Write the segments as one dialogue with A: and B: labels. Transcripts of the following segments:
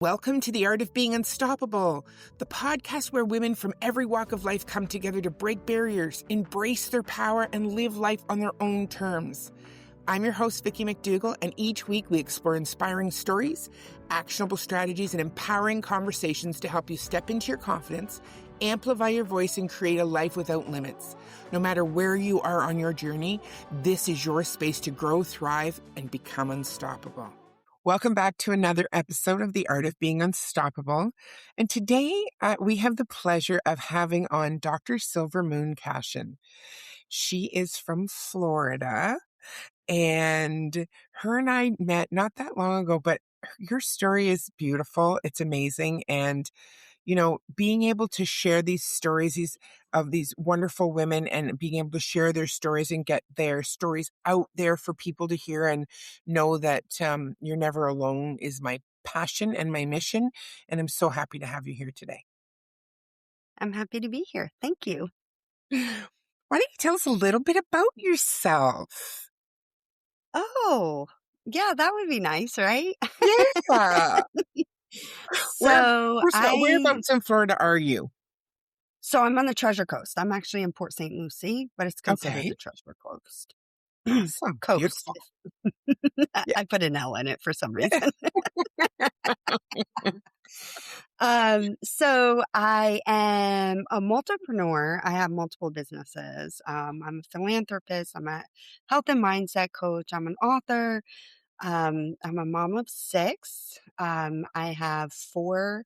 A: Welcome to The Art of Being Unstoppable, the podcast where women from every walk of life come together to break barriers, embrace their power, and live life on their own terms. I'm your host, Vicki McDougall, and each week we explore inspiring stories, actionable strategies, and empowering conversations to help you step into your confidence, amplify your voice, and create a life without limits. No matter where you are on your journey, this is your space to grow, thrive, and become unstoppable. Welcome back to another episode of The Art of Being Unstoppable. And today we have the pleasure of having on Dr. Silvermoon Cashen. She is from Florida, and her and I met not that long ago, but your story is beautiful. It's amazing. And being able to share these stories of these wonderful women and being able to share their stories and get their stories out there for people to hear and know that you're never alone is my passion and my mission. And I'm so happy to have you here today.
B: I'm happy to be here. Thank you.
A: Why don't you tell us a little bit about yourself?
B: Oh, yeah, that would be nice, right?
A: Yeah. Whereabouts in Florida are you?
B: So I'm on the Treasure Coast. I'm actually in Port St. Lucie, but it's considered the Treasure Coast.
A: Awesome.
B: Coast.
A: Yeah.
B: I put an L in it for some reason. So I am a multipreneur. I have multiple businesses. I'm a philanthropist. I'm a health and mindset coach. I'm an author. I'm a mom of 6. I have 4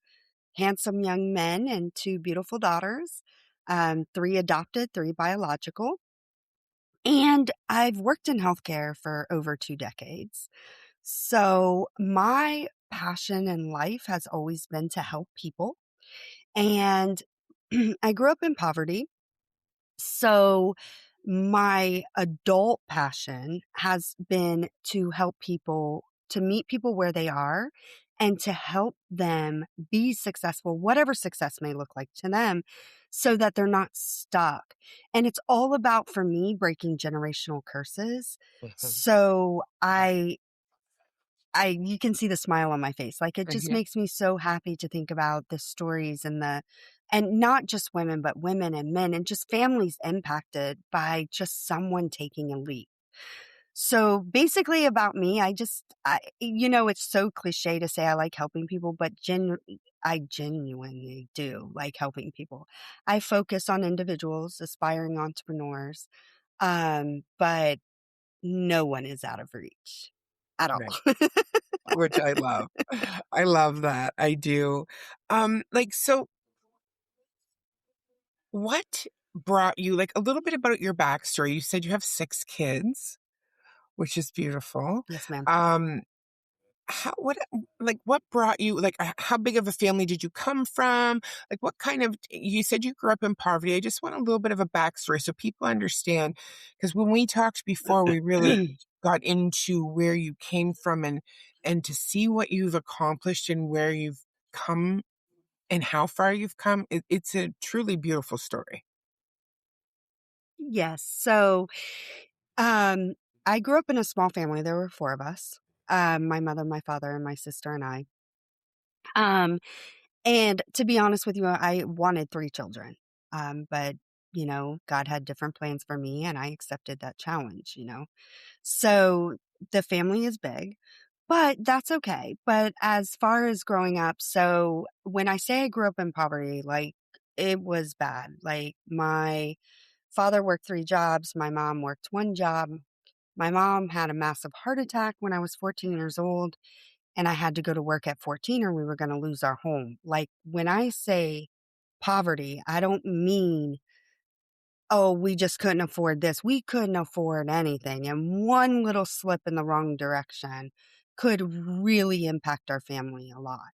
B: handsome young men and 2 beautiful daughters, 3 adopted, 3 biological. And I've worked in healthcare for over 2 decades. So my passion in life has always been to help people. And I grew up in poverty. So my adult passion has been to help people, to meet people where they are and to help them be successful, whatever success may look like to them, so that they're not stuck. And it's all about, for me, breaking generational curses. So you can see the smile on my face. Like, it just makes me so happy to think about the stories and not just women, but women and men and just families impacted by just someone taking a leap. So basically about me, it's so cliche to say I like helping people, but I genuinely do like helping people. I focus on individuals, aspiring entrepreneurs, but no one is out of reach at all.
A: Right. Which I love. I love that. I do. So what brought you, a little bit about your backstory? You said you have 6 kids, which is beautiful.
B: Yes, ma'am.
A: What brought you, how big of a family did you come from? You said you grew up in poverty. I just want a little bit of a backstory so people understand, because when we talked before, we really got into where you came from and to see what you've accomplished and where you've come and how far you've come. It's a truly beautiful story.
B: Yes. So, I grew up in a small family. There were 4 of us. My mother, my father, and my sister and I. And to be honest with you, I wanted 3 children. But God had different plans for me and I accepted that challenge, So the family is big, but that's okay. But as far as growing up, so when I say I grew up in poverty, it was bad. My father worked 3 jobs. My mom worked 1 job. My mom had a massive heart attack when I was 14 years old, and I had to go to work at 14 or we were going to lose our home. When I say poverty, I don't mean, oh, we just couldn't afford this. We couldn't afford anything. And one little slip in the wrong direction could really impact our family a lot.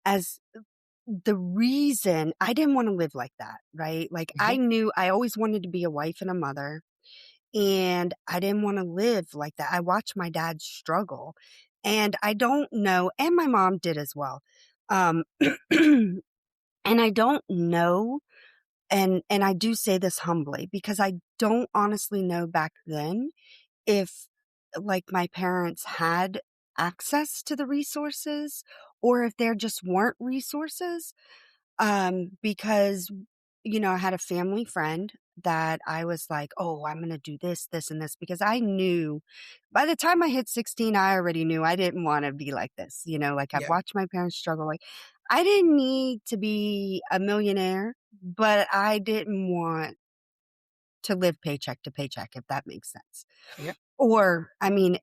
B: As the reason I didn't want to live like that, right? I knew I always wanted to be a wife and a mother, and I didn't want to live like that. I watched my dad struggle, and I don't know, and my mom did as well. And I don't know, and I do say this humbly because I don't honestly know back then if my parents had access to the resources or if there just weren't resources. Because, I had a family friend that I was like, oh, I'm going to do this, this, and this, because I knew by the time I hit 16, I already knew I didn't want to be like this. Like I've
A: Yeah.
B: watched my parents struggle. Like I didn't need to be a millionaire, but I didn't want to live paycheck to paycheck, if that makes sense.
A: Yeah.
B: Or, I mean,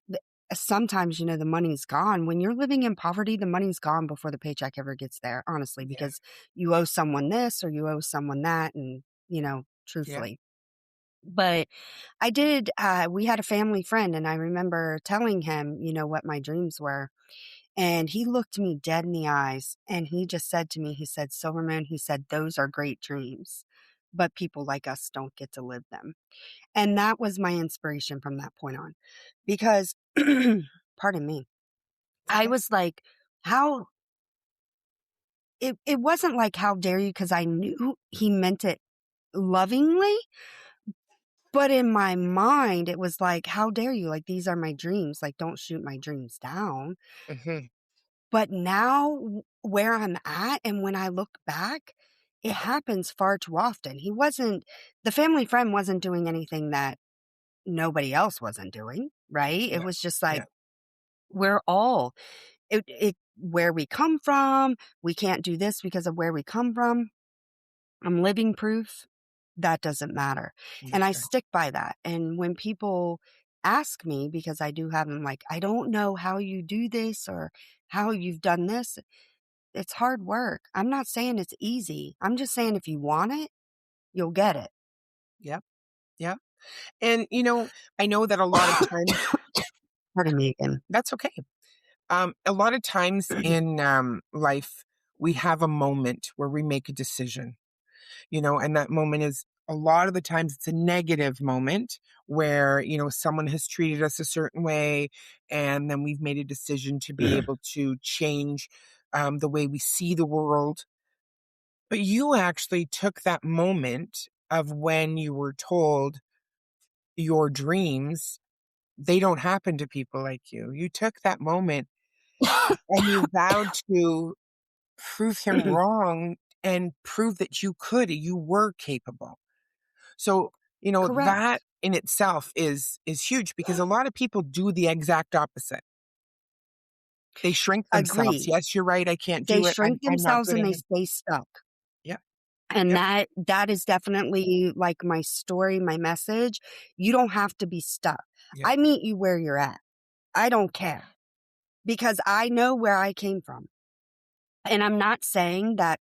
B: sometimes, the money's gone. When you're living in poverty, the money's gone before the paycheck ever gets there, honestly,
A: Yeah.
B: because you owe someone this or you owe someone that. And,
A: Yeah.
B: truthfully. But we had a family friend and I remember telling him, what my dreams were. And he looked me dead in the eyes and he just said to me, he said, Silvermoon, he said, those are great dreams, but people like us don't get to live them. And that was my inspiration from that point on. Because, pardon me, I
A: Okay.
B: was like, how, it wasn't like, how dare you? Because I knew he meant it lovingly. But in my mind, it was like, how dare you? Like, these are my dreams. Like, don't shoot my dreams down.
A: Mm-hmm.
B: But now where I'm at and when I look back, it happens far too often. The family friend wasn't doing anything that nobody else wasn't doing, right? It
A: Yeah.
B: was just like,
A: Yeah.
B: we're all, where we come from. We can't do this because of where we come from. I'm living proof that doesn't matter. And I
A: Yeah.
B: stick by that. And when people ask me, because I do have them like, I don't know how you do this or how you've done this. It's hard work. I'm not saying it's easy. I'm just saying if you want it, you'll get it.
A: Yeah. Yeah. And, I know that a lot of times,
B: Pardon me again.
A: that's okay. A lot of times in life, we have a moment where we make a decision, and that moment is a lot of the times it's a negative moment where, someone has treated us a certain way. And then we've made a decision to be able to change the way we see the world. But you actually took that moment of when you were told your dreams, they don't happen to people like you. You took that moment and you vowed to prove him wrong and prove that you were capable. So, that
B: Correct.
A: in itself is huge because a lot of people do the exact opposite. They shrink themselves.
B: Agree.
A: Yes, you're right. I can't
B: They
A: do it.
B: shrink
A: I'm not
B: themselves
A: good
B: and they
A: enough.
B: stay stuck.
A: Yep.
B: And
A: Yep.
B: that is definitely like my story, my message. You don't have to be stuck.
A: Yep.
B: I meet you where you're at. I don't care because I know where I came from. And I'm not saying that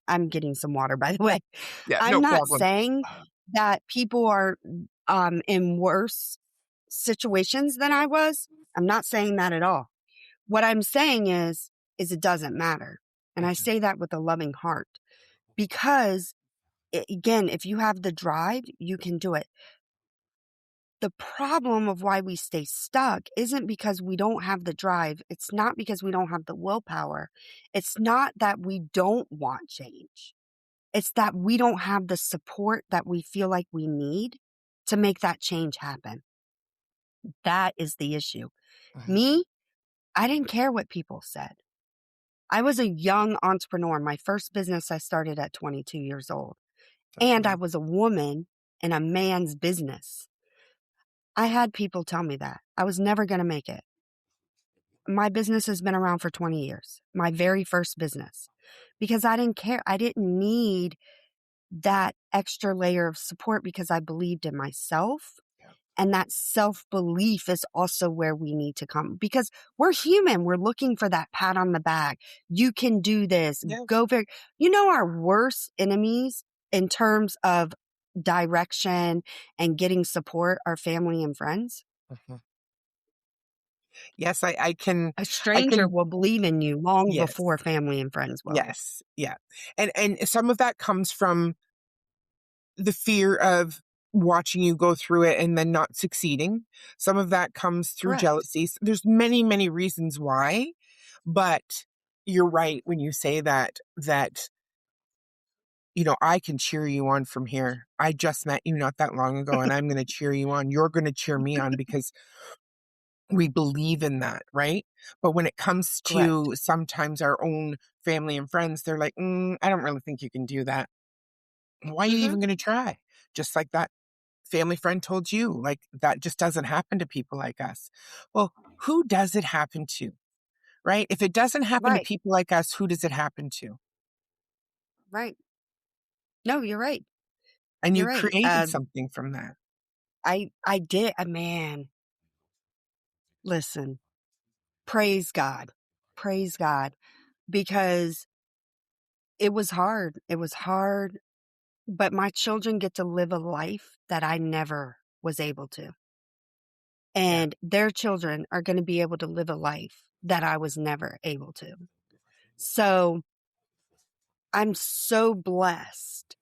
B: I'm getting some water, by the way.
A: Yeah.
B: I'm
A: No
B: not
A: problem.
B: saying that people are in worse situations than I was. I'm not saying that at all. What I'm saying is it doesn't matter. And I
A: Mhm.
B: say that with a loving heart because again, if you have the drive, you can do it. The problem of why we stay stuck isn't because we don't have the drive. It's not because we don't have the willpower. It's not that we don't want change. It's that we don't have the support that we feel like we need to make that change happen. That is the issue.
A: Mhm.
B: Me, I didn't care what people said. I was a young entrepreneur. My first business I started at 22 years old.
A: That's
B: And I
A: amazing.
B: was a woman in a man's business. I had people tell me that I was never going to make it. My business has been around for 20 years, my very first business, because I didn't care. I didn't need that extra layer of support because I believed in myself.
A: Yeah.
B: And that self-belief is also where we need to come because we're human. We're looking for that pat on the back. You can do this.
A: Yes.
B: Go very, our worst enemies in terms of direction and getting support are family and friends.
A: Mhm. Yes, I can.
B: A
A: I
B: stranger
A: can.
B: will believe in you long
A: Yes.
B: before family and friends will.
A: Yes. Yeah. And some of that comes from the fear of watching you go through it and then not succeeding. Some of that comes through
B: Correct.
A: jealousy. There's many, many reasons why, but you're right when you say that I can cheer you on from here. I just met you not that long ago and I'm going to cheer you on. You're going to cheer me on because we believe in that, right? But when it comes
B: Correct.
A: to sometimes our own family and friends, they're like, I don't really think you can do that. Why are you
B: Hmm.
A: even going to try? Just like that family friend told you, like that just doesn't happen to people like us. Well, who does it happen to, right? If it doesn't happen to
B: Right.
A: people like us, who does it happen to?
B: Right. No, you're right.
A: And
B: You're
A: you
B: right.
A: created something from that.
B: I did. Man, listen, praise God. Praise God. Because it was hard. It was hard. But my children get to live a life that I never was able to.
A: Yeah.
B: And their children are going to be able to live a life that I was never able to. So I'm so blessed.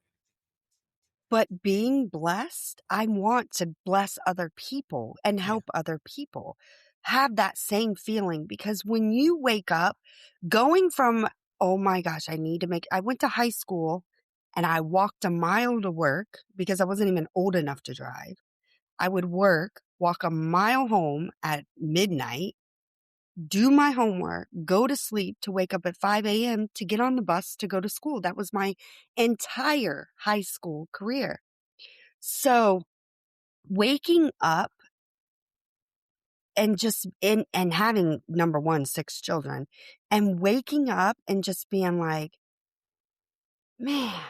B: But being blessed, I want to bless other people and
A: Yeah.
B: help other people have that same feeling. Because when you wake up going from, oh my gosh, I went to high school and I walked a mile to work because I wasn't even old enough to drive. I would work, walk a mile home at midnight, do my homework, go to sleep to wake up at 5 a.m. to get on the bus to go to school. That was my entire high school career. So waking up and and having number one, 6 children, and waking up and just being like, man,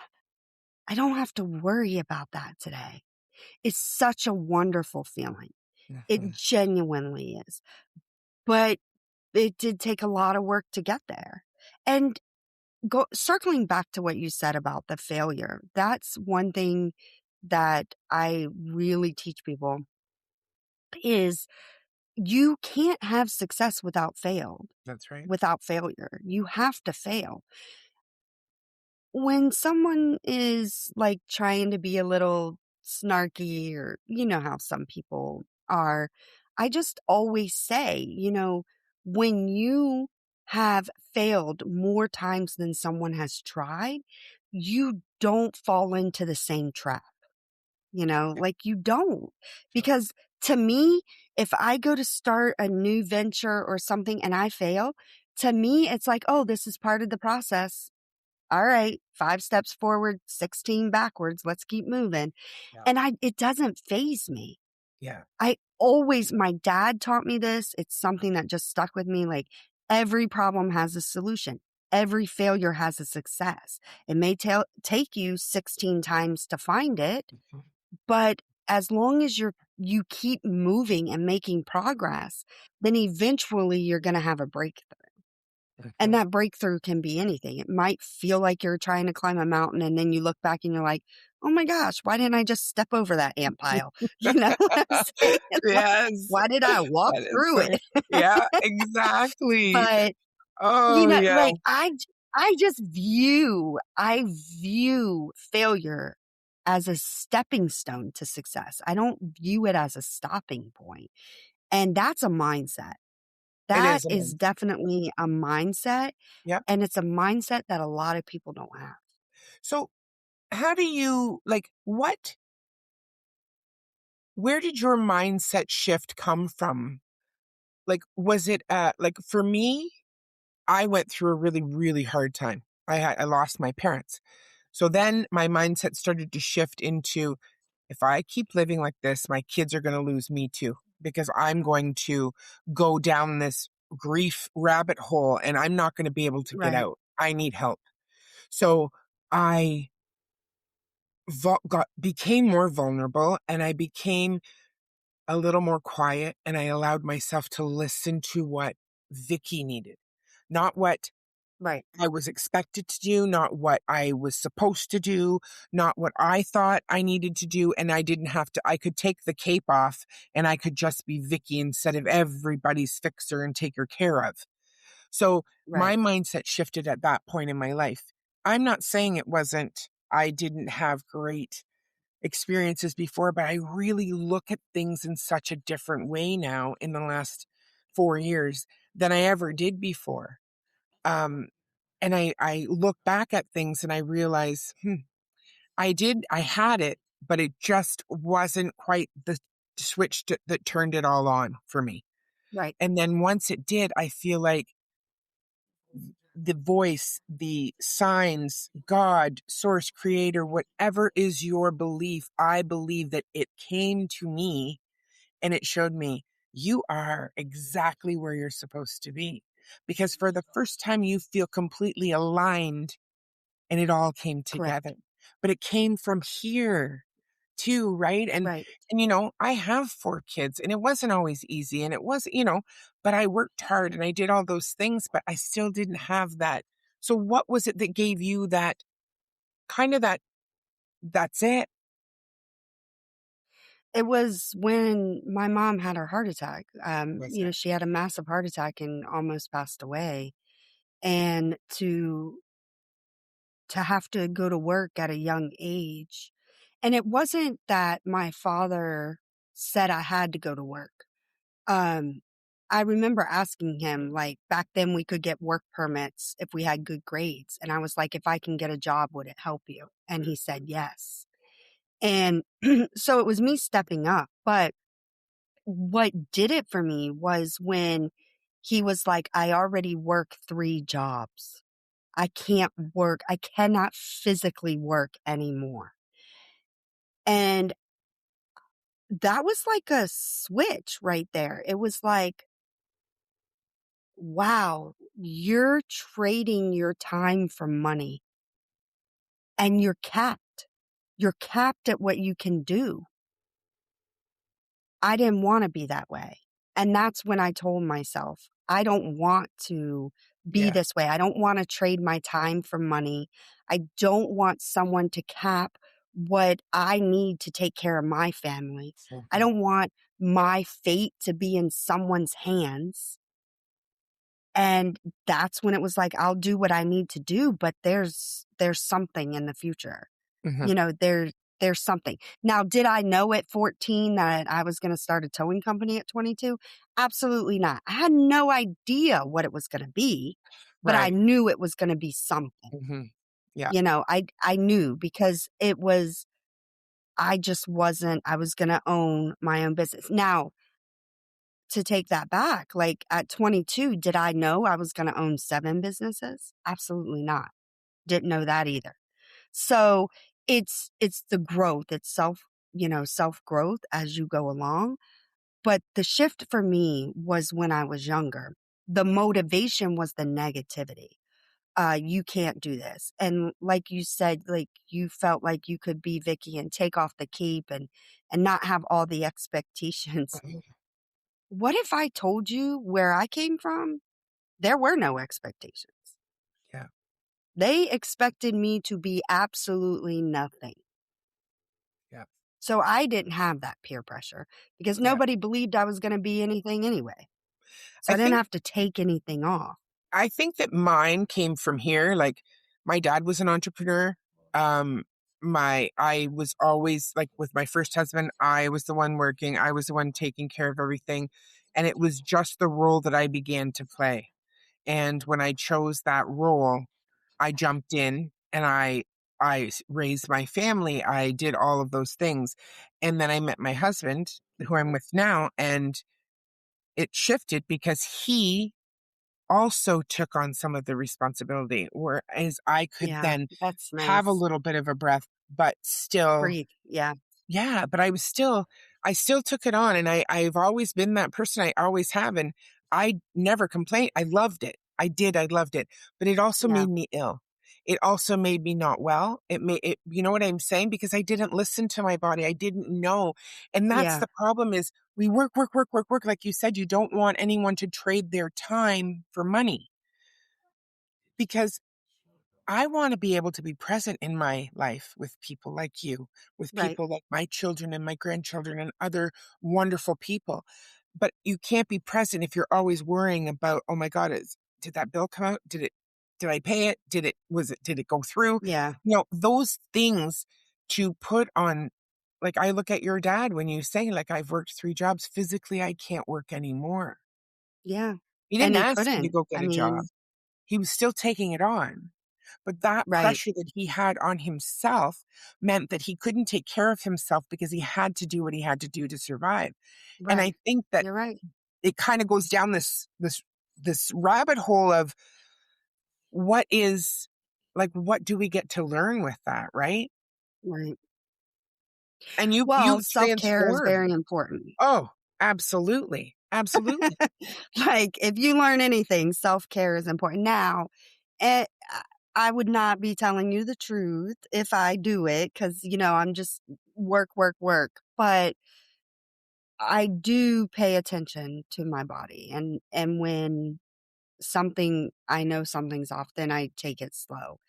B: I don't have to worry about that today. It's such a wonderful feeling. It
A: Mhm.
B: genuinely is. But it did take a lot of work to get there. And circling back to what you said about the failure, that's one thing that I really teach people is you can't have success
A: That's right.
B: without failure. You have to fail. When someone is like trying to be a little snarky, or you know how some people are, I just always say, when you have failed more times than someone has tried, you don't fall into the same trap. Like you don't.
A: Yep.
B: Because to me, if I go to start a new venture or something and I fail, to me, it's like, oh, this is part of the process. All right, 5 steps forward, 16 backwards. Let's keep moving.
A: Yeah.
B: And it doesn't faze me.
A: Yeah.
B: My dad taught me this. It's something that just stuck with me. Like every problem has a solution. Every failure has a success. It may take you 16 times to find it,
A: Mhm.
B: but as long as you keep moving and making progress, then eventually you're going to have a breakthrough. And
A: Mhm.
B: that breakthrough can be anything. It might feel like you're trying to climb a mountain and then you look back and you're like, oh my gosh, why didn't I just step over that ant pile? You know what I'm saying? Like,
A: Yes.
B: why did I walk
A: That is
B: through
A: so,
B: it?
A: yeah, exactly.
B: But,
A: Oh, yeah.
B: like I view failure as a stepping stone to success. I don't view it as a stopping point. And that's a mindset.
A: It
B: That
A: is a
B: is
A: mindset.
B: definitely a mindset.
A: Yep.
B: And it's a mindset that a lot of people don't have.
A: So how do you like where did your mindset shift come from? Like, was it like for me, I went through a really, really hard time. I lost my parents. So then my mindset started to shift into, if I keep living like this, my kids are going to lose me too, because I'm going to go down this grief rabbit hole and I'm not going to be able to get
B: Right.
A: out. I need help. So I became more vulnerable, and I became a little more quiet, and I allowed myself to listen to what Vicky needed, not what
B: Right.
A: I was expected to do, not what I was supposed to do, not what I thought I needed to do. And I didn't have to, I could take the cape off and I could just be Vicky instead of everybody's fixer and taker care of. So my
B: Right.
A: mindset shifted at that point in my life. I'm not saying I didn't have great experiences before, but I really look at things in such a different way now in the last 4 years than I ever did before. Um, and I look back at things and I realize, I had it, but it just wasn't quite the switch that turned it all on for me.
B: Right.
A: And then once it did, I feel like the voice, the signs, God, source, creator, whatever is your belief, I believe that it came to me and it showed me you are exactly where you're supposed to be. Because for the first time, you feel completely aligned and it all came together.
B: Correct.
A: But it came from here too, right?
B: Right.
A: And I have 4 kids and it wasn't always easy and it was, but I worked hard and I did all those things, but I still didn't have that. So what was it that gave you that kind of that's it?
B: It was when my mom had her heart attack.
A: Was it?
B: She had a massive heart attack and almost passed away. And to have to go to work at a young age. And it wasn't that my father said I had to go to work. Um, I remember asking him, like, back then we could get work permits if we had good grades. And I was like, if I can get a job, would it help you? And he said yes. And so it was me stepping up. But what did it for me was when he was like, I already work 3 jobs. I cannot physically work anymore. And that was like a switch right there. It was like, wow, you're trading your time for money and you're capped. You're capped at what you can do. I didn't want to be that way. And that's when I told myself, I don't want to be
A: Yeah.
B: this way. I don't want to trade my time for money. I don't want someone to cap what I need to take care of my family. I
A: Mhm.
B: don't want my fate to be in someone's hands. And that's when it was like, I'll do what I need to do, but there's something in the future.
A: Mhm.
B: You know, there's something. Now, did I know at 14 that I was going to start a towing company at 22? Absolutely not. I had no idea what it was going to be, but I
A: Right.
B: knew it was going to be something.
A: Mhm. Yeah.
B: I knew because I just wasn't, I was going to own my own business. Now, to take that back, like at 22, did I know I was going to own 7 businesses? Absolutely not. Didn't know that either. So it's the growth, it's self growth as you go along. But the shift for me was when I was younger. The motivation was the negativity. You can't do this. And like you said, like you felt like you could be Vicky and take off the cape and not have all the expectations.
A: Mhm.
B: What if I told you where I came from? There were no expectations.
A: Yeah.
B: They expected me to be absolutely nothing.
A: Yeah.
B: So I didn't have that peer pressure because
A: Yeah.
B: nobody believed I was going to be anything anyway. So
A: I
B: I didn't
A: think
B: have to take anything off.
A: I think that mine came from here. Like my dad was an entrepreneur. Um, I was always like with my first husband, I was the one working, I was the one taking care of everything. And it was just the role that I began to play. And when I chose that role, I jumped in and raised my family. I did all of those things. And then I met my husband, who I'm with now, and it shifted because he also took on some of the responsibility, whereas I could
B: Yeah,
A: then
B: that's
A: have a
B: nice.
A: little bit of a breath, but still,
B: Breathe. Yeah.
A: yeah, but I still took it on and I've always been that person. I always have. And I never complained. I loved it. I loved it, but it also
B: Yeah.
A: made me ill. It also made me not well. You know what I'm saying? Because I didn't listen to my body. I didn't know. And that's
B: Yeah.
A: the problem is we work, work, work, work, work. Like you said, you don't want anyone to trade their time for money because I want to be able to be present in my life with people like you, with
B: Right.
A: people like my children and my grandchildren and other wonderful people. But you can't be present if you're always worrying about, oh my God, did that bill come out? Did I pay it? Did it go through?
B: Yeah.
A: Those things to put on, like I look at your dad when you say, like, I've worked 3 jobs. Physically, I can't work anymore.
B: Yeah.
A: He
B: And
A: didn't
B: he
A: ask you to
B: couldn't.
A: go
B: I
A: get a job.
B: mean,
A: He was still taking it on. But that
B: right.
A: pressure that he had on himself meant that he couldn't take care of himself because he had to do what he had to do to survive. And I
B: Right.
A: think that
B: You're right.
A: it kind of goes down this rabbit hole of what is, like, what do we get to learn with that, right?
B: Right.
A: And
B: Well,
A: you've
B: self-care is
A: transformed.
B: very important.
A: Oh, absolutely. Absolutely.
B: Like, if you learn anything, self-care is important. Now, eh, I would not be telling you the truth if I do it because, I'm just work, work, work. But I do pay attention to my body. And when I know something's off, then I take it slow.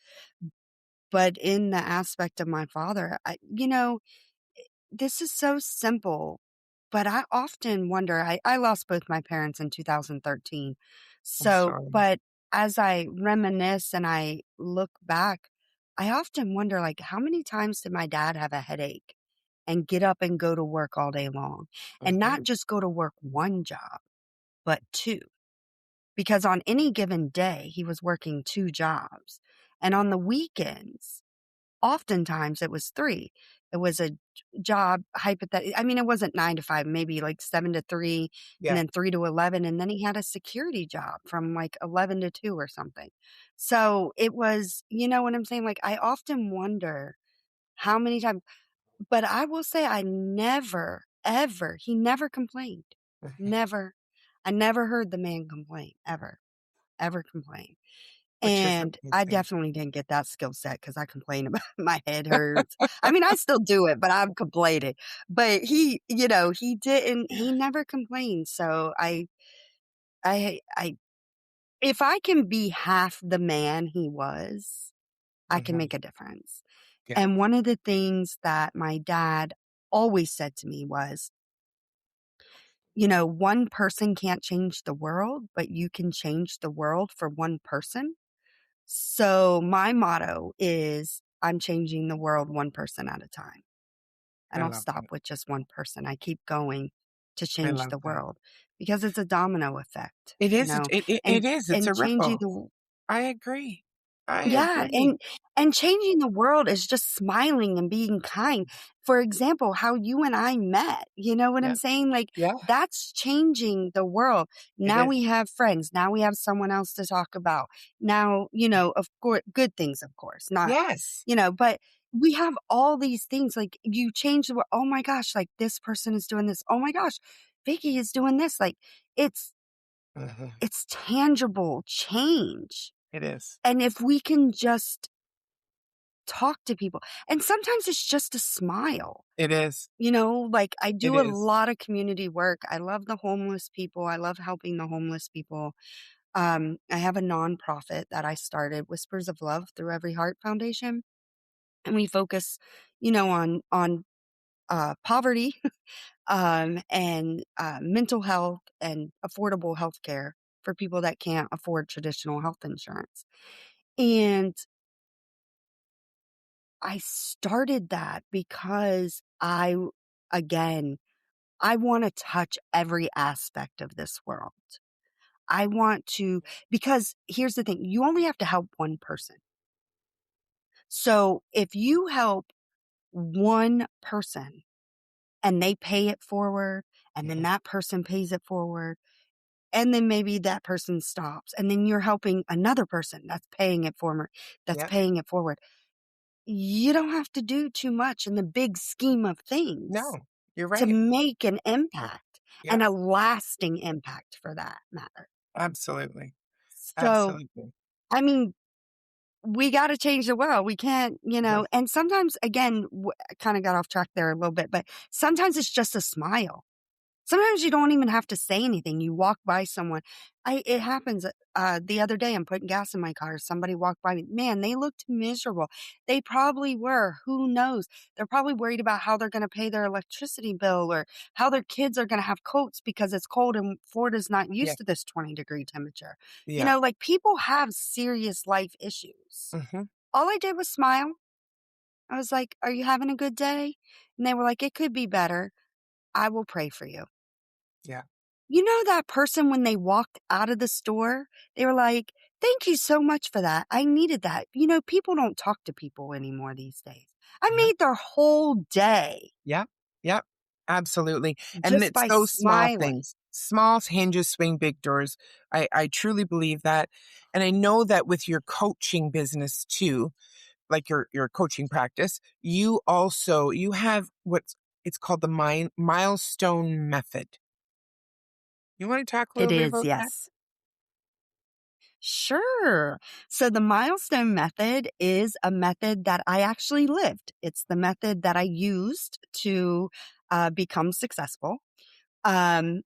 B: But in the aspect of my father, this is so simple, but I often wonder. I lost both my parents in 2013.
A: I'm
B: So,
A: sorry.
B: but as I reminisce and I look back, I often wonder, like, how many times did my dad have a headache and get up and go to work all day long? And not
A: Mhm.
B: just go to work one job, but two. Because on any given day, he was working two jobs. And on the weekends, oftentimes it was three. It was a job, I mean, it wasn't 9 to 5, maybe like 7 to 3, and
A: Yeah.
B: then 3 to 11. And then he had a security job from like 11 to 2 or something. So it was, you know what I'm saying? Like, I often wonder how many times, but I will say I never, ever, he never complained. Never. I never heard the man complain, ever complain.
A: Which is
B: And I
A: amazing.
B: definitely didn't get that skill set because I complain about my head hurts. I mean, I still do it, but I'm complaining. But he never complained. So I, if I can be half the man he was, I can
A: Mhm.
B: make a difference.
A: Yeah.
B: And one of the things that my dad always said to me was, one person can't change the world, but you can change the world for one person. So my motto is I'm changing the world one person at a time. I
A: I
B: don't
A: love
B: stop
A: that.
B: with just one person. I keep going to
A: I
B: change
A: love
B: the
A: that.
B: world because it's a domino effect,
A: It is.
B: and
A: It is. It's
B: and
A: a
B: changing
A: ripple.
B: the
A: I agree. I
B: yeah,
A: agree.
B: and changing the world is just smiling and being kind. For example, how you and I met, you know what I'm
A: Yeah.
B: saying? Like,
A: Yeah.
B: that's changing the world.
A: It
B: Now
A: is.
B: we have friends. Now we have someone else to talk about. Now, of course, good things, of course, not,
A: Yes.
B: but we have all these things. Like, you change the world. Oh my gosh, like this person is doing this. Oh my gosh, Vicky is doing this. Like, it's
A: Mhm.
B: it's tangible change.
A: It is.
B: And if we can just talk to people. And sometimes it's just a smile.
A: It is.
B: Like, I
A: It
B: do a
A: is.
B: lot of community work. I love the homeless people. I love helping the homeless people. I have a nonprofit that I started, Whispers of Love Through Every Heart Foundation. And we focus, on poverty, and mental health and affordable health care for people that can't afford traditional health insurance. And I started that because again, I want to touch every aspect of this world. I want to, because here's the thing, you only have to help one person. So if you help one person and they pay it forward, and then
A: Mhm.
B: that person pays it forward, and then maybe that person stops, and then you're helping another person that's paying it forward, that's
A: Yeah.
B: paying it forward. You don't have to do too much in the big scheme of
A: No,
B: things
A: you're
B: to
A: right.
B: make an impact
A: Yeah.
B: and a lasting impact for that matter.
A: Absolutely.
B: So,
A: Absolutely.
B: I mean, we got to change the world. We can't,
A: Mhm.
B: and sometimes, again, I kind of got off track there a little bit, but sometimes it's just a smile. Sometimes you don't even have to say anything. You walk by someone. It happens. The other day, I'm putting gas in my car. Somebody walked by me. Man, they looked miserable. They probably were. Who knows? They're probably worried about how they're going to pay their electricity bill or how their kids are going to have coats because it's cold and Florida's not
A: Yeah.
B: used to this 20-degree temperature.
A: Yeah.
B: Like, people have serious life issues.
A: Mhm.
B: All I did was smile. I was like, "Are you having a good day?" And they were like, "It could be better. I will pray for you."
A: Yeah.
B: That person when they walked out of the store, they were like, "Thank you so much for that. I needed that." People don't talk to people anymore these days. I
A: Yeah.
B: made their whole day
A: Yeah. Yeah. Absolutely. And
B: just
A: it's
B: by
A: those small
B: smiling.
A: things. Small hinges swing big doors. I truly believe that. And I know that with your coaching business too, like your coaching practice, you have it's called the Milestone Method. You want to talk a
B: It
A: little bit
B: is,
A: about that?
B: yes. Sure. So the milestone method is a method that I actually lived. It's the method that I used to become successful. Um,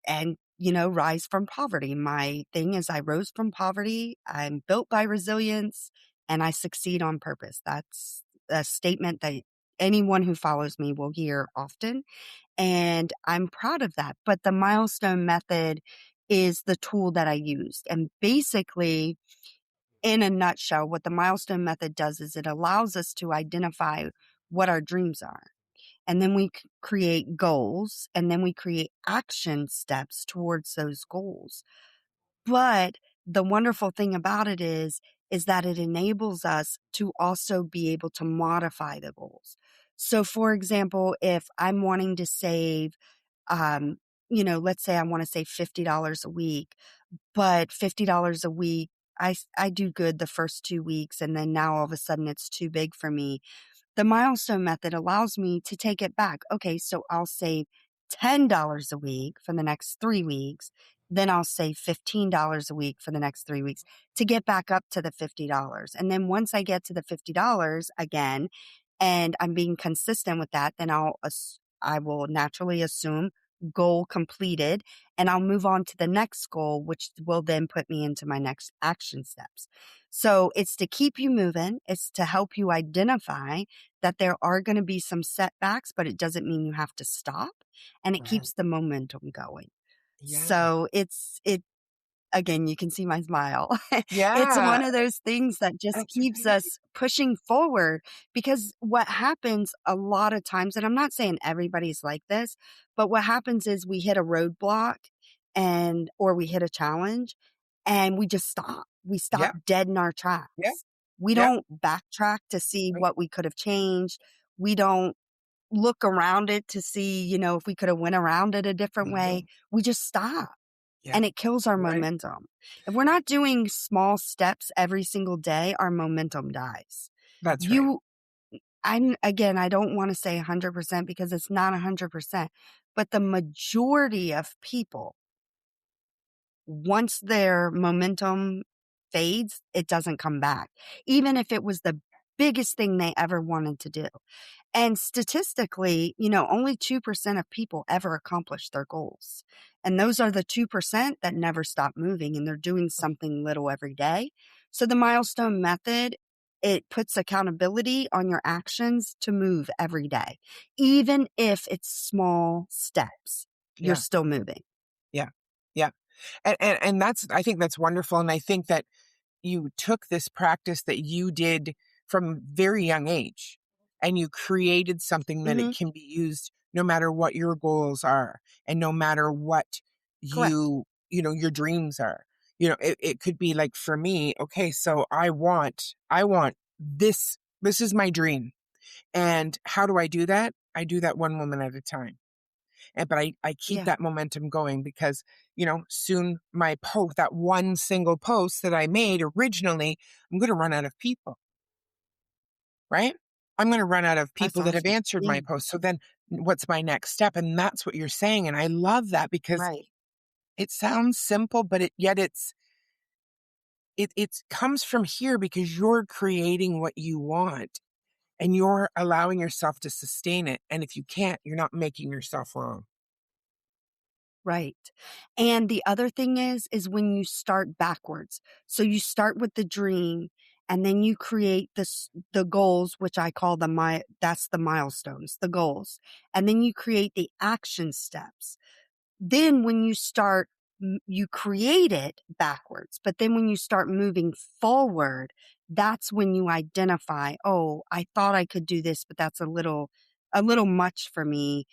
B: and rise from poverty. My thing is I rose from poverty. I'm built by resilience and I succeed on purpose. That's a statement that anyone who follows me will hear often. And I'm proud of that. But the milestone method is the tool that I used. And basically, in a nutshell, what the milestone method does is it allows us to identify what our dreams are. And then we create goals, and then we create action steps towards those goals. But the wonderful thing about it is that it enables us to also be able to modify the goals. So for example, if I'm wanting to save, um, let's say I want to save $50 a week, but $50 a week, I do good the first 2 weeks, and then now all of a sudden it's too big for me. The milestone method allows me to take it back. Okay, so I'll save $10 a week for the next 3 weeks. Then I'll save $15 a week for the next 3 weeks to get back up to the $50. And then once I get to the $50 again, and I'm being consistent with that, then I will naturally assume goal completed, and I'll move on to the next goal, which will then put me into my next action steps. So it's to keep you moving. It's to help you identify that there are going to be some setbacks, but it doesn't mean you have to stop, and it
A: Right.
B: keeps the momentum going.
A: Yeah.
B: So it again, you can see my smile. It's
A: Yeah.
B: one of those things that just
A: That's
B: keeps
A: right.
B: us pushing forward, because what happens a lot of times, and I'm not saying everybody's like this, but what happens is we hit a roadblock or we hit a challenge and we just stop. We stop
A: Yeah.
B: dead in our
A: Yeah.
B: tracks. We
A: Yeah.
B: don't backtrack to see
A: Right.
B: what we could have changed. We don't look around it to see, if we could have went around it a different way.
A: Mhm.
B: We just stop,
A: Yeah.
B: and it kills our
A: Right.
B: momentum. If we're not doing small steps every single day, our momentum dies.
A: That's right.
B: You, I don't want to say 100% because it's not 100%, but the majority of people, once their momentum fades, it doesn't come back, even if it was the biggest thing they ever wanted to do. And statistically, only 2% of people ever accomplish their goals. And those are the 2% that never stop moving, and they're doing something little every day. So the milestone method, it puts accountability on your actions to move every day. Even if it's small steps, you're
A: Yeah.
B: still moving.
A: Yeah. Yeah. And that's, I think that's wonderful. And I think that you took this practice that you did from very young age and you created something that it
B: Hmm.
A: can be used no matter what your goals are and no matter what
B: Correct.
A: your dreams are. It could be like for me, okay, so I want this is my dream. And how do I do that? I do that one woman at a time. But I keep
B: Yeah.
A: that momentum going because, soon that one single post that I made originally, I'm going to run out of people, right? I'm going to run out of
B: That's
A: people that have
B: awesome.
A: answered
B: Yeah.
A: my post. So then what's my next step? And that's what you're saying. And I love that because
B: Right.
A: it sounds simple, but yet it comes from here because you're creating what you want and you're allowing yourself to sustain it. And if you can't, you're not making yourself wrong.
B: Right. And the other thing is when you start backwards. So you start with the dream, and then you create the goals, which I call that's the milestones, the goals. And then you create the action steps. Then when you start, you create it backwards. But then when you start moving forward, that's when you identify, oh, I thought I could do this, but that's a little much for me,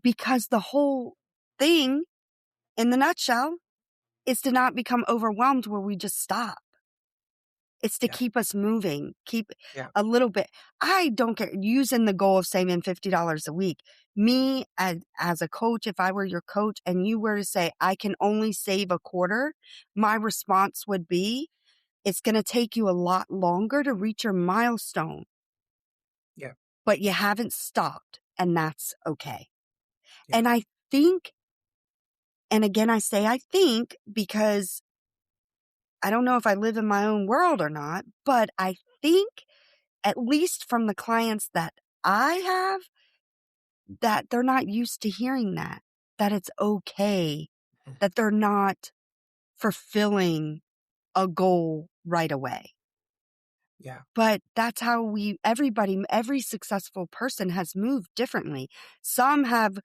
B: because the whole thing, in the nutshell, is to not become overwhelmed where we just stop. It's to
A: Yeah.
B: keep us moving, keep
A: Yeah.
B: a little bit. I don't care using the goal of saving $50 a week. Me as a coach, if I were your coach and you were to say, I can only save a quarter, my response would be, it's going to take you a lot longer to reach your milestone,
A: Yeah.
B: but you haven't stopped, and that's okay.
A: Yeah.
B: And I think, and again, I say I think because I don't know if I live in my own world or not, but I think, at least from the clients that I have, that they're not used to hearing that it's okay,
A: Mhm.
B: that they're not fulfilling a goal right away.
A: Yeah.
B: But that's how every successful person has moved differently. Some have,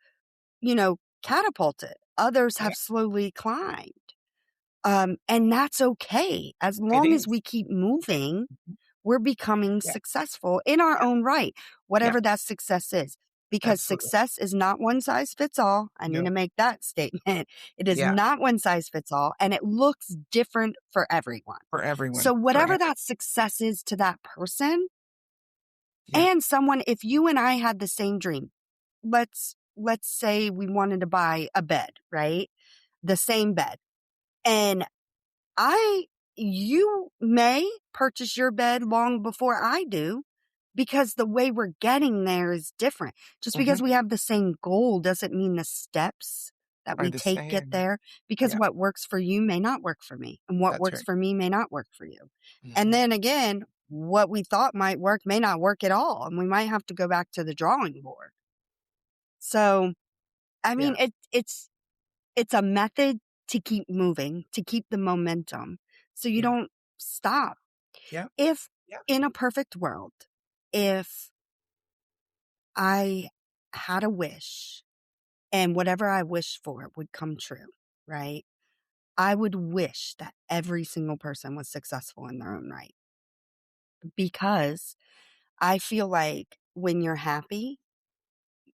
B: catapulted. Others
A: Yeah.
B: have slowly climbed. And that's okay. As
A: It
B: long as
A: is.
B: we keep moving,
A: Mhm.
B: we're becoming
A: Yeah.
B: successful in our
A: Yeah.
B: own right,
A: Yeah.
B: whatever that success is. Because
A: Absolutely.
B: success is not one size fits all. I need
A: No.
B: to make that statement. It is
A: Yeah.
B: not one size fits all, and it looks different for everyone.
A: For everyone.
B: So
A: For
B: whatever
A: everyone.
B: that success is to that person,
A: Yeah.
B: and someone, if you and I had the same dream, let's say we wanted to buy a bed, right? The same bed. And you may purchase your bed long before I do, because the way we're getting there is different. Just because
A: Mhm.
B: we have the same goal doesn't mean the steps that
A: Are
B: we
A: the
B: take get
A: same.
B: there, because
A: Yeah.
B: what works for you may not work for me, and what
A: That's
B: works
A: right.
B: for me may not work for you. And
A: Mhm.
B: then again, what we thought might work may not work at all, and we might have to go back to the drawing board. So, I mean,
A: Yeah.
B: it's a method to keep moving, to keep the momentum, so you
A: Yeah.
B: don't stop.
A: Yeah.
B: If
A: Yeah.
B: in a perfect world, if I had a wish and whatever I wished for would come true, right? I would wish that every single person was successful in their own right, because I feel like when you're happy,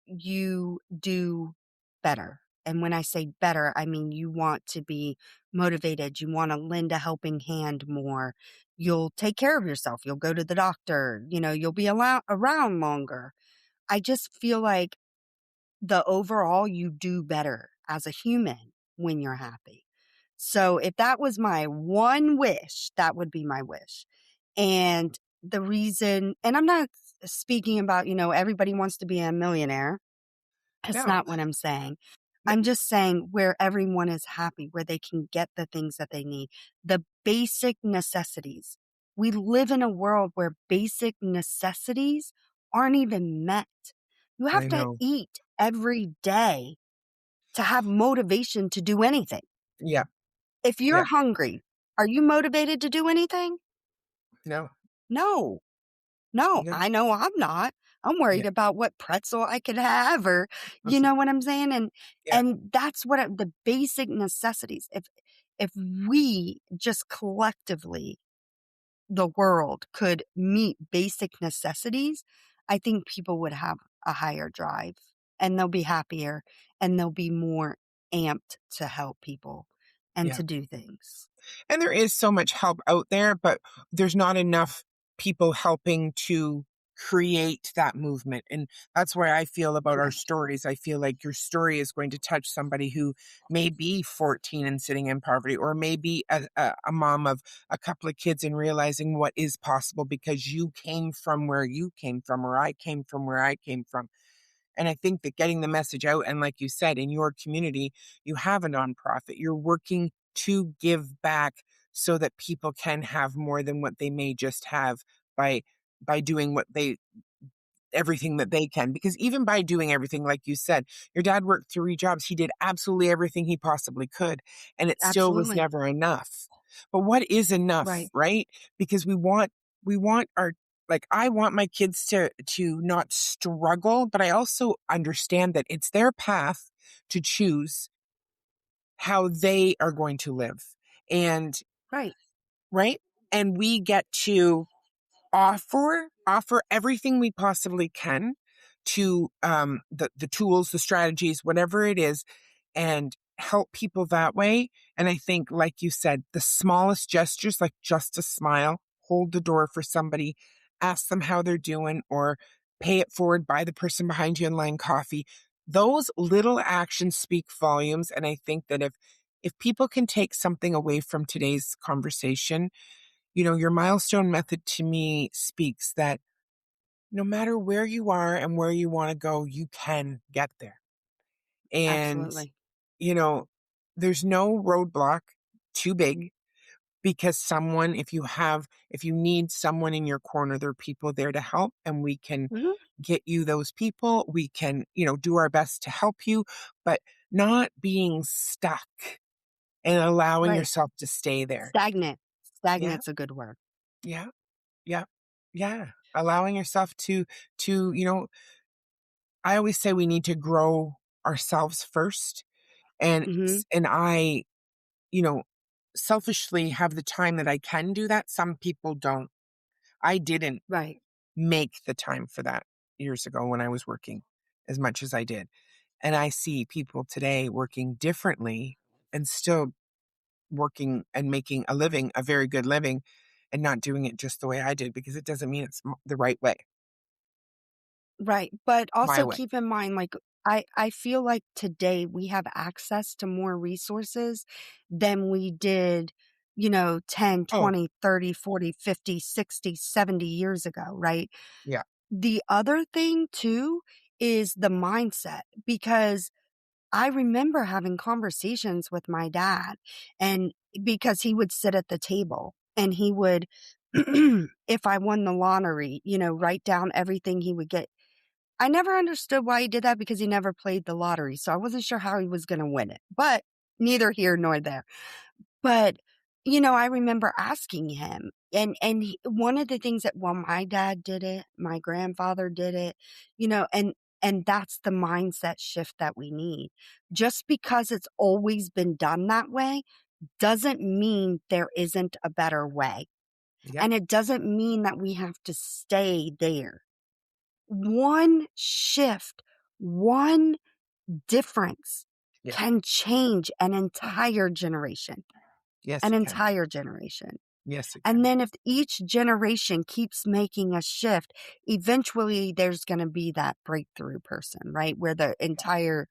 B: you do better. And when I say better, I mean you want to be motivated. You want to lend a helping hand more. You'll take care of yourself. You'll go to the doctor. You'll be around longer. I just feel like the overall, you do better as a human when you're happy. So if that was my one wish, that would be my wish. And the reason, and I'm not speaking about, everybody wants to be a millionaire. That's
A: No.
B: not what I'm saying.
A: No.
B: I'm just saying where everyone is happy, where they can get the things that they need, the basic necessities. We live in a world where basic necessities aren't even met. You have
A: I
B: to
A: know.
B: eat every day to have motivation to do anything.
A: Yeah.
B: If you're
A: Yeah.
B: hungry, are you motivated to do anything?
A: No.
B: No. No,
A: No.
B: I know I'm not. I'm
A: Yeah.
B: worried about what pretzel I could have, or you
A: Listen.
B: know what I'm saying? And
A: Yeah.
B: and that's the basic necessities. If we just collectively, the world, could meet basic necessities, I think people would have a higher drive, and they'll be happier, and they'll be more amped to help people and
A: Yeah.
B: to do things.
A: And there is so much help out there, but there's not enough people helping to create that movement. And that's where I feel about our
B: Correct.
A: stories. I feel like your story is going to touch somebody who may be 14 and sitting in poverty, or maybe a mom of a couple of kids and realizing what is possible because you came from where you came from, or I came from where I came from. And I think that getting the message out, and like you said, in your community, you have a nonprofit, you're working to give back so that people can have more than what they may just have by doing everything that they can. Because even by doing everything, like you said, your dad worked 3 jobs. He did absolutely everything he possibly could, and it still was
B: Absolutely.
A: never enough. But what is enough,
B: Right.
A: right? Because we want our, like, I want my kids to not struggle, but I also understand that it's their path to choose how they are going to live. And
B: Right.
A: right? And we get to offer everything we possibly can to the tools, the strategies, whatever it is, and help people that way. And I think, like you said, the smallest gestures, like just a smile, hold the door for somebody, ask them how they're doing, or pay it forward, buy the person behind you in line coffee. Those little actions speak volumes. And I think that if people can take something away from today's conversation, your milestone method to me speaks that no matter where you are and where you want to go, you can get there. And,
B: Absolutely.
A: you know, there's no roadblock too big because if you need someone in your corner, there are people there to help, and we can
B: Mhm.
A: get you those people. We can, do our best to help you, but not being stuck and allowing
B: Right.
A: yourself to stay there.
B: Stagnant.
A: Yeah.
B: Stagnant's a good word.
A: Yeah. Yeah. Yeah. Allowing yourself to, I always say we need to grow ourselves first. And,
B: Mhm.
A: and I, you know, selfishly have the time that I can do that. Some people don't. I didn't
B: Right.
A: make the time for that years ago when I was working as much as I did. And I see people today working differently and still working and making a living, a very good living, and not doing it just the way I did because it doesn't mean it's the right way,
B: Right. But
A: my
B: also
A: way.
B: keep in mind, like, I feel like today we have access to more resources than we did, 10,
A: Oh,
B: 20, 30, 40, 50, 60, 70 years ago, right?
A: yeah.
B: The other thing too is the mindset, because I remember having conversations with my dad, and because he would sit at the table and he would, if I won the lottery, write down everything he would get. I never understood why he did that because he never played the lottery. So I wasn't sure how he was going to win it, but neither here nor there. But, I remember asking him, one of the things that, well, my dad did it, my grandfather did it, and that's the mindset shift that we need. Just because it's always been done that way doesn't mean there isn't a better way.
A: Yep.
B: And it doesn't mean that we have to stay there. One shift, one difference
A: Yeah.
B: can change an entire generation,
A: Yes,
B: an
A: it can.
B: entire generation.
A: Yes, it
B: And
A: can.
B: then if each generation keeps making a shift, eventually there's going to be that breakthrough person, right? Where the entire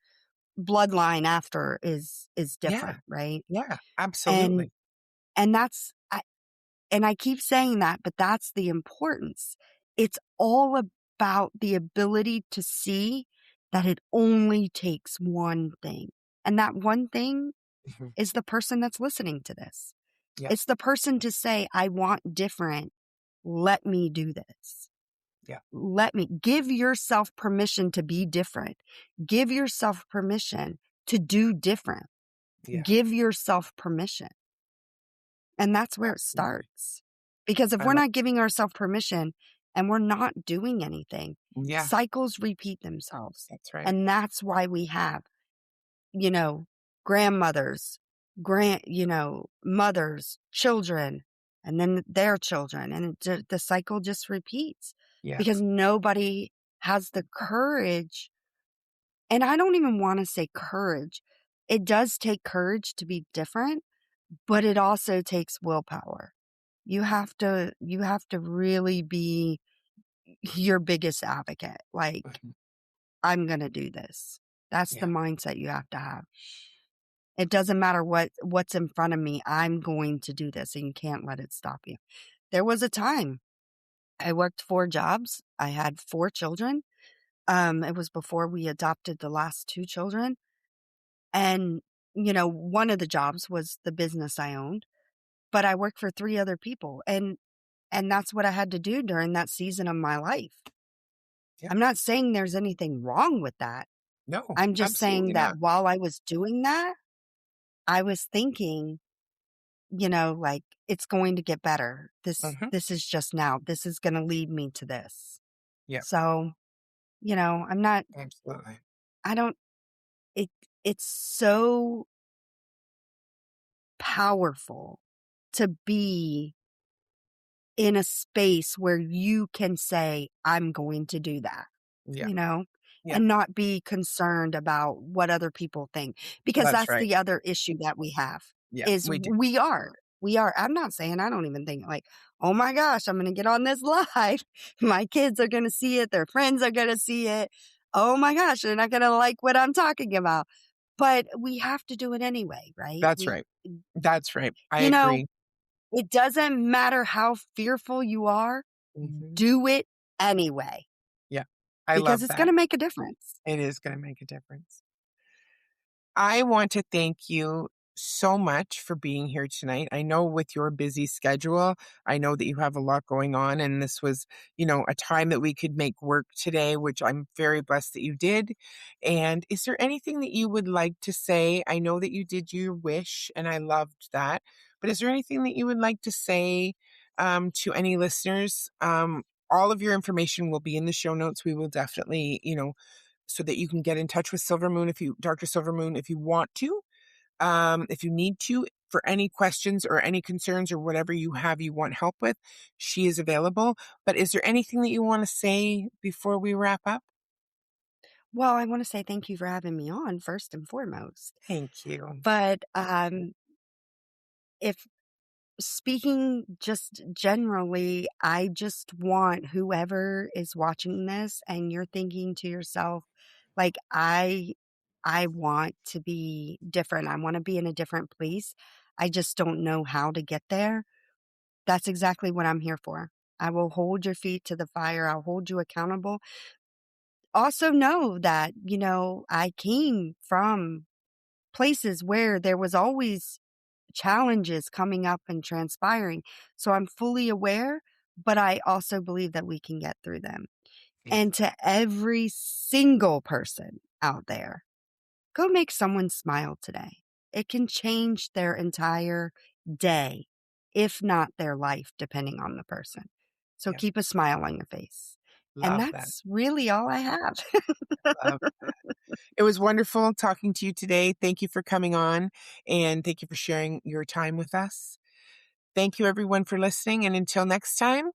B: bloodline after is
A: Yeah.
B: different, right?
A: Yeah.
B: And
A: Absolutely.
B: and that's and I keep saying that, but that's the importance. It's all about the ability to see that it only takes one thing. And that one thing
A: Mhm.
B: is the person that's listening to this.
A: Yeah.
B: It's the person to say, I want different. Let me do this.
A: Yeah.
B: Let me give yourself permission to be different. Give yourself permission to do different.
A: Yeah.
B: Give yourself permission. And that's where it
A: Absolutely.
B: starts. Because if
A: I
B: we're
A: like
B: not giving ourselves permission and we're not doing anything,
A: Yeah,
B: cycles repeat themselves.
A: that's right.
B: And that's why we have, you know, grandmothers, mothers, children, and then their children. And the cycle just repeats
A: Yeah.
B: because nobody has the courage. And I don't even want to say courage. It does take courage to be different, but it also takes willpower. You have to really be your biggest advocate. Like,
A: Mhm.
B: I'm going to do this. That's the
A: Yeah.
B: mindset you have to have. It doesn't matter what's in front of me. I'm going to do this, and you can't let it stop you. There was a time I worked 4 jobs. I had 4 children. It was before we adopted the last 2 children. And, one of the jobs was the business I owned, but I worked for 3 other people. And that's what I had to do during that season of my life.
A: Yeah.
B: I'm not saying there's anything wrong with that.
A: No,
B: I'm just saying
A: absolutely
B: that
A: not.
B: while I was doing that, I was thinking, like, it's going to get better. This
A: Mhm.
B: this is just now. This is going to lead me to this.
A: Yeah,
B: So, I'm not
A: absolutely.
B: I don't it it's so powerful to be in a space where you can say, I'm going to do that,
A: Yeah.
B: you know,
A: Yeah.
B: and not be concerned about what other people think. Because
A: That's
B: that's
A: right.
B: the other issue that we have
A: Yeah,
B: is
A: we do.
B: we are. I'm not saying I don't even think like, oh my gosh, I'm going to get on this live. My kids are going to see it. Their friends are going to see it. Oh my gosh, they're not going to like what I'm talking about. But we have to do it anyway, right?
A: That's right. That's right. I
B: You know,
A: agree.
B: it doesn't matter how fearful you are,
A: Mhm.
B: do it anyway,
A: Yeah. I
B: because
A: love
B: it's going
A: that.
B: to make a difference.
A: It is going to make a difference. I want to thank you so much for being here tonight. I know with your busy schedule, I know that you have a lot going on, and this was, a time that we could make work today, which I'm very blessed that you did. And is there anything that you would like to say? I know that you did your wish, and I loved that. But is there anything that you would like to say to any listeners? All of your information will be in the show notes. We will definitely, so that you can get in touch with Dr. Silvermoon, if you want to, if you need to, for any questions or any concerns or whatever you want help with, she is available. But is there anything that you want to say before we wrap up?
B: Well, I want to say thank you for having me on first and foremost.
A: Thank you.
B: But if speaking just generally, I just want whoever is watching this and you're thinking to yourself, like, I want to be different. I want to be in a different place. I just don't know how to get there. That's exactly what I'm here for. I will hold your feet to the fire. I'll hold you accountable. Also know that, I came from places where there was always challenges coming up and transpiring. So I'm fully aware, but I also believe that we can get through them.
A: Yeah.
B: And to every single person out there, go make someone smile today. It can change their entire day, if not their life, depending on the person. So
A: Yeah.
B: keep a smile on your face. And
A: Love that.
B: that's really all I have.
A: Love. It was wonderful talking to you today. Thank you for coming on, and thank you for sharing your time with us. Thank you, everyone, for listening. And until next time,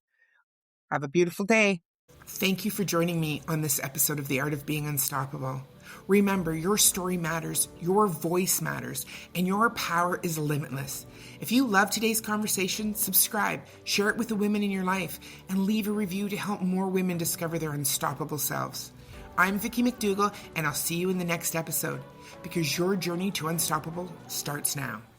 A: have a beautiful day. Thank you for joining me on this episode of The Art of Being Unstoppable. Remember, your story matters, your voice matters, and your power is limitless. If you love today's conversation, subscribe, share it with the women in your life, and leave a review to help more women discover their unstoppable selves. I'm Vicki McDougall, and I'll see you in the next episode, because your journey to unstoppable starts now.